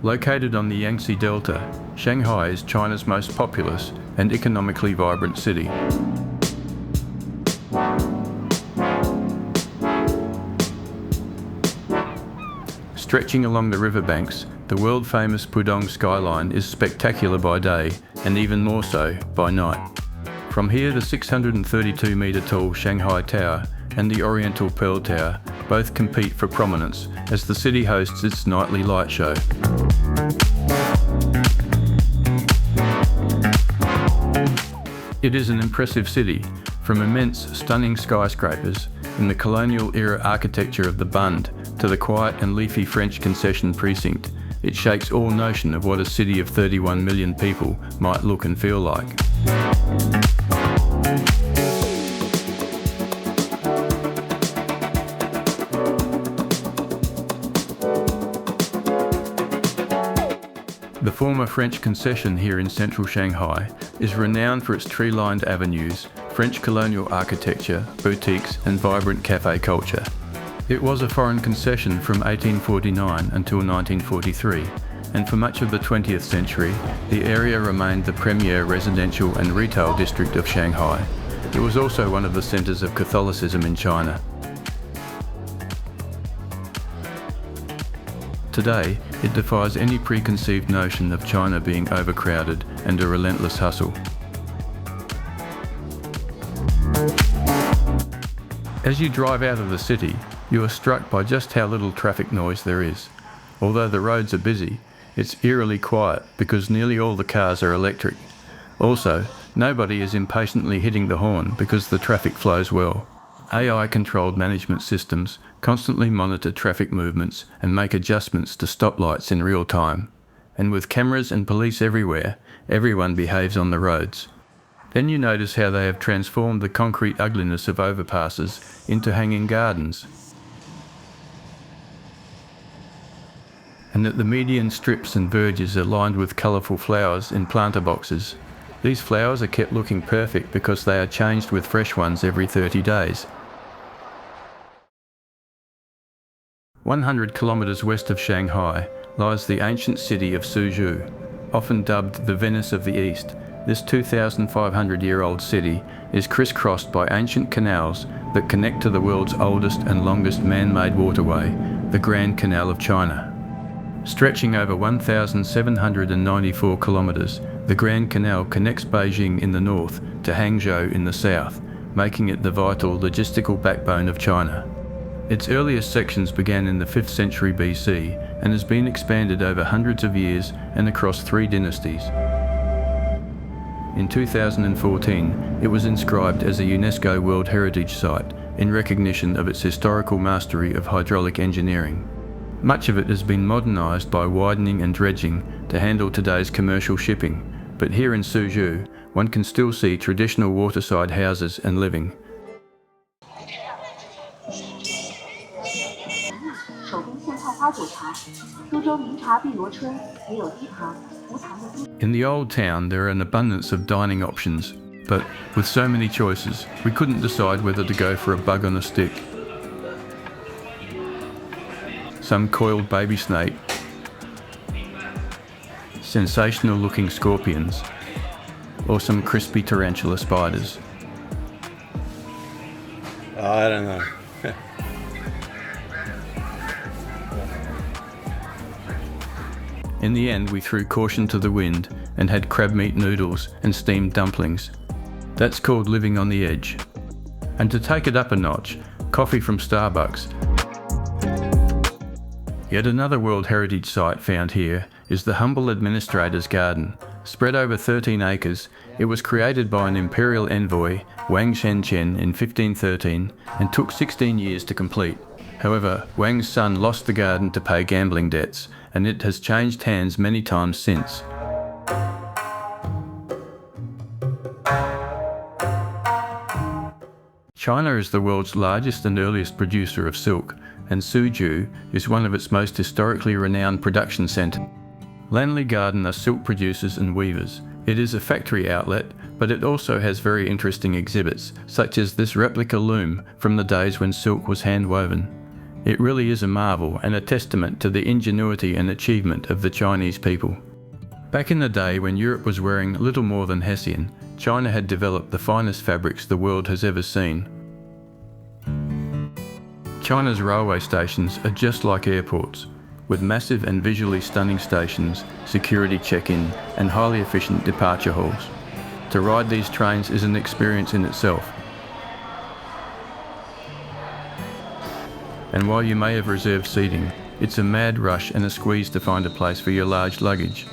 Located on the Yangtze Delta, Shanghai is China's most populous and economically vibrant city. Stretching along the riverbanks, the world-famous Pudong skyline is spectacular by day and even more so by night. From here, the 632-metre tall Shanghai Tower and the Oriental Pearl Tower both compete for prominence as the city hosts its nightly light show. It is an impressive city, from immense, stunning skyscrapers in the colonial-era architecture of the Bund to the quiet and leafy French concession precinct. It shakes all notion of what a city of 31 million people might look and feel like. The former French concession here in central Shanghai is renowned for its tree-lined avenues, French colonial architecture, boutiques and vibrant cafe culture. It was a foreign concession from 1849 until 1943, and for much of the 20th century, the area remained the premier residential and retail district of Shanghai. It was also one of the centres of Catholicism in China. Today, it defies any preconceived notion of China being overcrowded and a relentless hustle. As you drive out of the city, you are struck by just how little traffic noise there is. Although the roads are busy, it's eerily quiet because nearly all the cars are electric. Also, nobody is impatiently hitting the horn because the traffic flows well. AI-controlled management systems constantly monitor traffic movements and make adjustments to stoplights in real time. And with cameras and police everywhere, everyone behaves on the roads. Then you notice how they have transformed the concrete ugliness of overpasses into hanging gardens. And that the median strips and verges are lined with colourful flowers in planter boxes. These flowers are kept looking perfect because they are changed with fresh ones every 30 days. 100 kilometres west of Shanghai lies the ancient city of Suzhou. Often dubbed the Venice of the East, this 2,500-year-old city is crisscrossed by ancient canals that connect to the world's oldest and longest man-made waterway, the Grand Canal of China. Stretching over 1,794 kilometres, the Grand Canal connects Beijing in the north to Hangzhou in the south, making it the vital logistical backbone of China. Its earliest sections began in the 5th century BC and has been expanded over hundreds of years and across 3 dynasties. In 2014, it was inscribed as a UNESCO World Heritage Site in recognition of its historical mastery of hydraulic engineering. Much of it has been modernised by widening and dredging to handle today's commercial shipping, but here in Suzhou, one can still see traditional waterside houses and living. In the old town, there are an abundance of dining options, but with so many choices, we couldn't decide whether to go for a bug on a stick, some coiled baby snake, sensational looking scorpions, or some crispy tarantula spiders. I don't know. In the end, we threw caution to the wind and had crab meat noodles and steamed dumplings. That's called living on the edge. And to take it up a notch, coffee from Starbucks. Yet another World Heritage Site found here is the humble administrator's garden. Spread over 13 acres, it was created by an imperial envoy, Wang Shenzhen, in 1513 and took 16 years to complete. However, Wang's son lost the garden to pay gambling debts, and it has changed hands many times since. China is the world's largest and earliest producer of silk, and Suzhou is one of its most historically renowned production centres. Lanley Garden are silk producers and weavers. It is a factory outlet, but it also has very interesting exhibits, such as this replica loom from the days when silk was hand-woven. It really is a marvel and a testament to the ingenuity and achievement of the Chinese people. Back in the day when Europe was wearing little more than Hessian, China had developed the finest fabrics the world has ever seen. China's railway stations are just like airports, with massive and visually stunning stations, security check-in, and highly efficient departure halls. To ride these trains is an experience in itself. And while you may have reserved seating, it's a mad rush and a squeeze to find a place for your large luggage.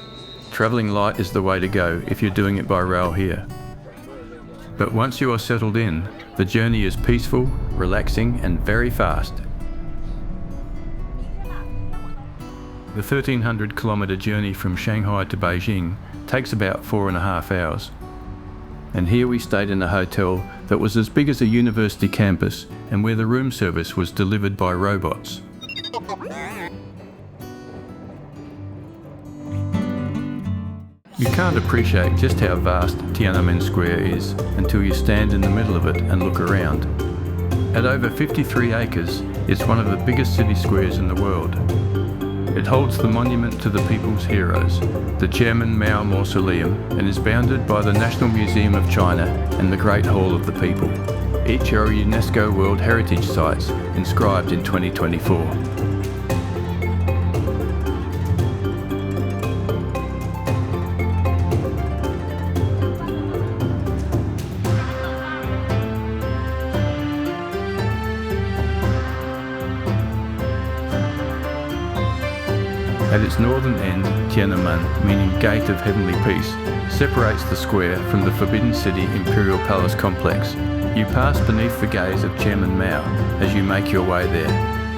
Travelling light is the way to go if you're doing it by rail here. But once you are settled in, the journey is peaceful, relaxing, and very fast. The 1,300-kilometre journey from Shanghai to Beijing takes about 4.5 hours. And here we stayed in a hotel that was as big as a university campus and where the room service was delivered by robots. You can't appreciate just how vast Tiananmen Square is until you stand in the middle of it and look around. At over 53 acres, it's one of the biggest city squares in the world. It holds the monument to the people's heroes, the Chairman Mao Mausoleum, and is bounded by the National Museum of China and the Great Hall of the People. Each are UNESCO World Heritage Sites inscribed in 2024. At its northern end, Tiananmen, meaning Gate of Heavenly Peace, separates the square from the Forbidden City Imperial Palace complex. You pass beneath the gaze of Chairman Mao as you make your way there,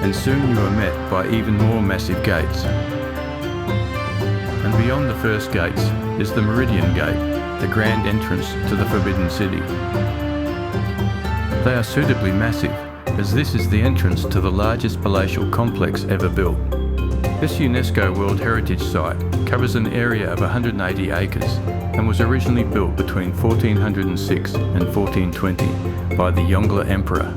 and soon you are met by even more massive gates. And beyond the first gates is the Meridian Gate, the grand entrance to the Forbidden City. They are suitably massive, as this is the entrance to the largest palatial complex ever built. This UNESCO World Heritage Site covers an area of 180 acres and was originally built between 1406 and 1420 by the Yongle Emperor.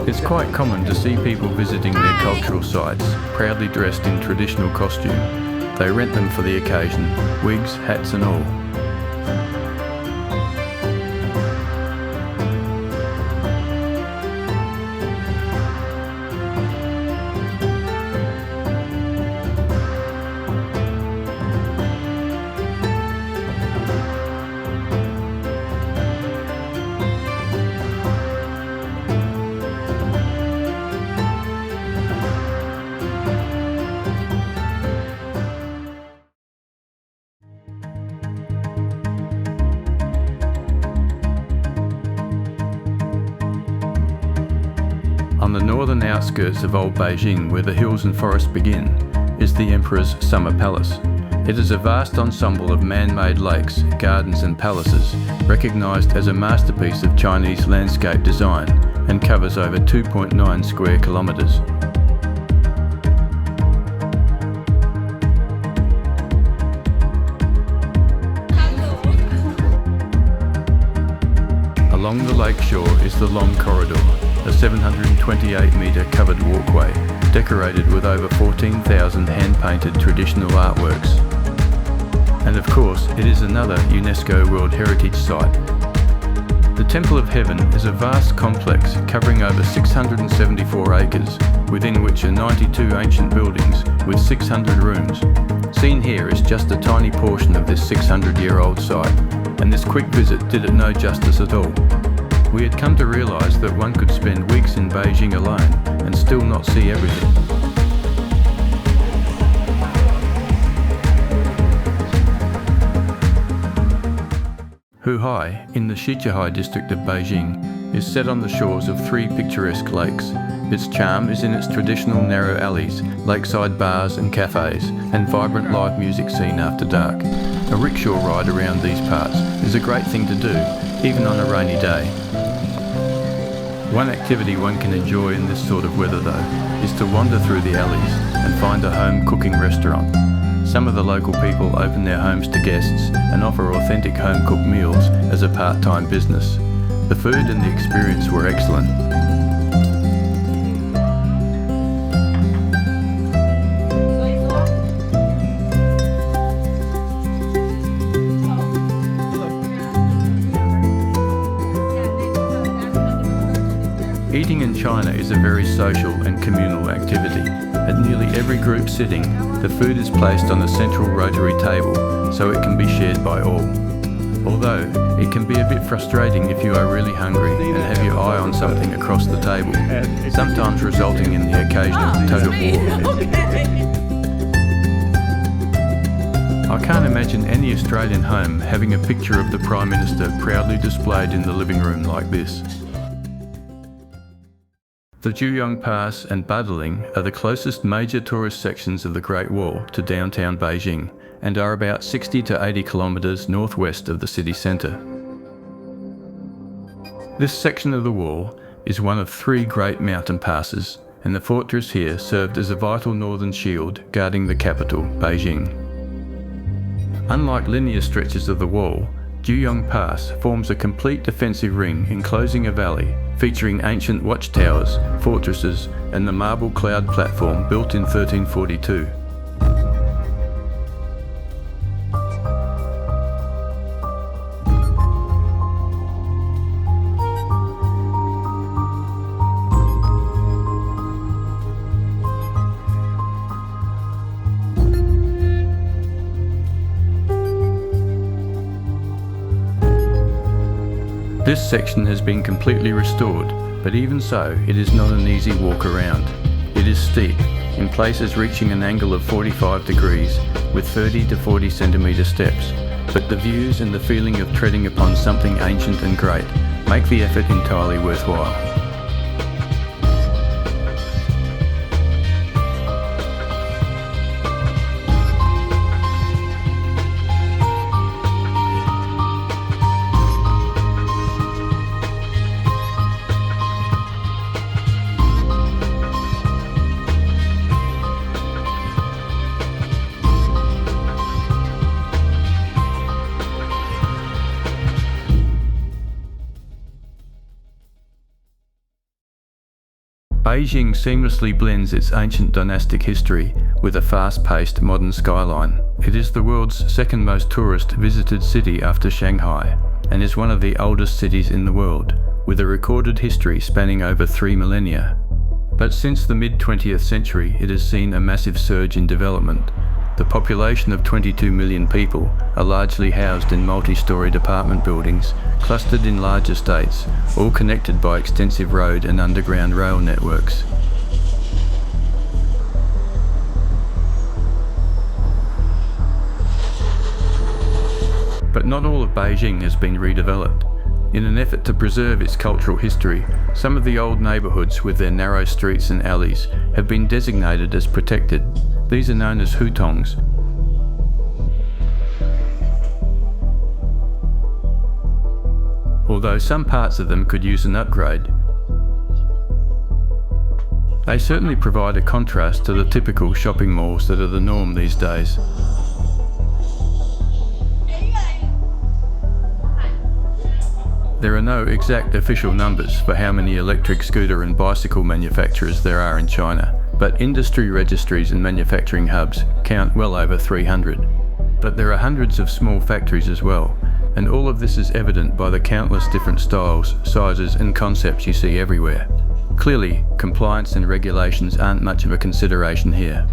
It's quite common to see people visiting their cultural sites, proudly dressed in traditional costume. They rent them for the occasion, wigs, hats and all. On the northern outskirts of Old Beijing, where the hills and forests begin, is the Emperor's Summer Palace. It is a vast ensemble of man-made lakes, gardens and palaces, recognised as a masterpiece of Chinese landscape design and covers over 2.9 square kilometres. Along the lake shore is the Long Corridor, a 728-metre covered walkway, decorated with over 14,000 hand-painted traditional artworks. And of course, it is another UNESCO World Heritage Site. The Temple of Heaven is a vast complex covering over 674 acres, within which are 92 ancient buildings with 600 rooms. Seen here is just a tiny portion of this 600-year-old site, and this quick visit did it no justice at all. We had come to realise that one could spend weeks in Beijing alone and still not see everything. Huhai, in the Shichahai district of Beijing, is set on the shores of three picturesque lakes. Its charm is in its traditional narrow alleys, lakeside bars and cafes, and vibrant live music scene after dark. A rickshaw ride around these parts is a great thing to do, even on a rainy day. One activity one can enjoy in this sort of weather though, is to wander through the alleys and find a home cooking restaurant. Some of the local people open their homes to guests and offer authentic home-cooked meals as a part-time business. The food and the experience were excellent. Eating in China is a very social and communal activity. At nearly every group sitting, the food is placed on a central rotary table so it can be shared by all. Although, it can be a bit frustrating if you are really hungry and have your eye on something across the table, sometimes resulting in the occasional tug of war. I can't imagine any Australian home having a picture of the Prime Minister proudly displayed in the living room like this. The Juyong Pass and Badaling are the closest major tourist sections of the Great Wall to downtown Beijing and are about 60 to 80 kilometres northwest of the city centre. This section of the wall is one of three great mountain passes, and the fortress here served as a vital northern shield guarding the capital, Beijing. Unlike linear stretches of the wall, Juyong Pass forms a complete defensive ring enclosing a valley featuring ancient watchtowers, fortresses, and the marble cloud platform built in 1342. This section has been completely restored, but even so, it is not an easy walk around. It is steep, in places reaching an angle of 45 degrees, with 30 to 40 centimetre steps, but the views and the feeling of treading upon something ancient and great make the effort entirely worthwhile. Beijing seamlessly blends its ancient dynastic history with a fast-paced modern skyline. It is the world's second most tourist-visited city after Shanghai, and is one of the oldest cities in the world, with a recorded history spanning over 3 millennia. But since the mid-20th century, it has seen a massive surge in development. The population of 22 million people are largely housed in multi-storey apartment buildings, clustered in large estates, all connected by extensive road and underground rail networks. But not all of Beijing has been redeveloped. In an effort to preserve its cultural history, some of the old neighbourhoods with their narrow streets and alleys have been designated as protected. These are known as hutongs. Although some parts of them could use an upgrade, they certainly provide a contrast to the typical shopping malls that are the norm these days. There are no exact official numbers for how many electric scooter and bicycle manufacturers there are in China, but industry registries and manufacturing hubs count well over 300. But there are hundreds of small factories as well, and all of this is evident by the countless different styles, sizes and concepts you see everywhere. Clearly, compliance and regulations aren't much of a consideration here.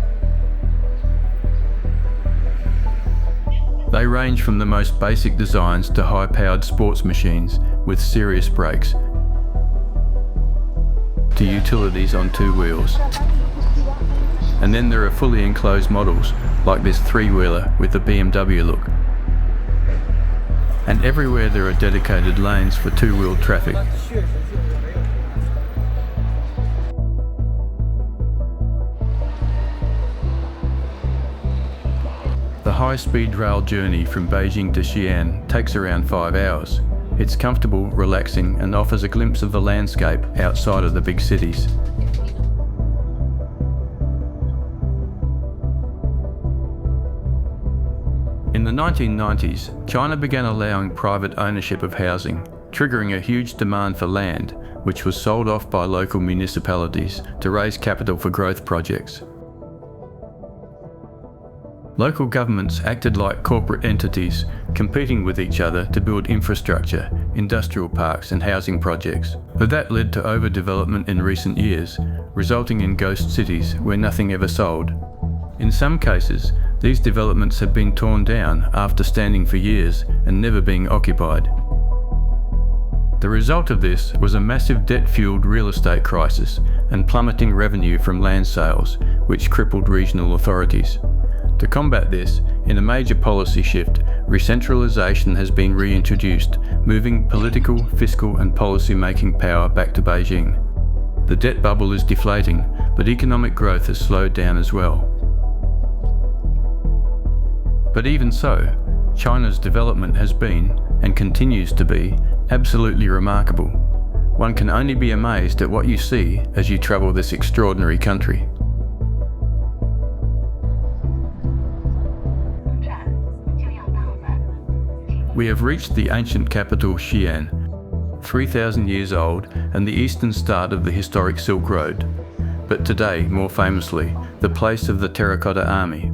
They range from the most basic designs to high-powered sports machines with serious brakes, to utilities on two wheels. And then there are fully enclosed models, like this three-wheeler with the BMW look. And everywhere there are dedicated lanes for two-wheel traffic. The high-speed rail journey from Beijing to Xi'an takes around 5 hours. It's comfortable, relaxing, and offers a glimpse of the landscape outside of the big cities. In the 1990s, China began allowing private ownership of housing, triggering a huge demand for land, which was sold off by local municipalities to raise capital for growth projects. Local governments acted like corporate entities, competing with each other to build infrastructure, industrial parks and housing projects. But that led to overdevelopment in recent years, resulting in ghost cities where nothing ever sold. In some cases, these developments have been torn down after standing for years and never being occupied. The result of this was a massive debt-fueled real estate crisis and plummeting revenue from land sales, which crippled regional authorities. To combat this, in a major policy shift, recentralisation has been reintroduced, moving political, fiscal and policy-making power back to Beijing. The debt bubble is deflating, but economic growth has slowed down as well. But even so, China's development has been, and continues to be, absolutely remarkable. One can only be amazed at what you see as you travel this extraordinary country. We have reached the ancient capital Xi'an, 3,000 years old and the eastern start of the historic Silk Road, but today, more famously, the place of the Terracotta Army.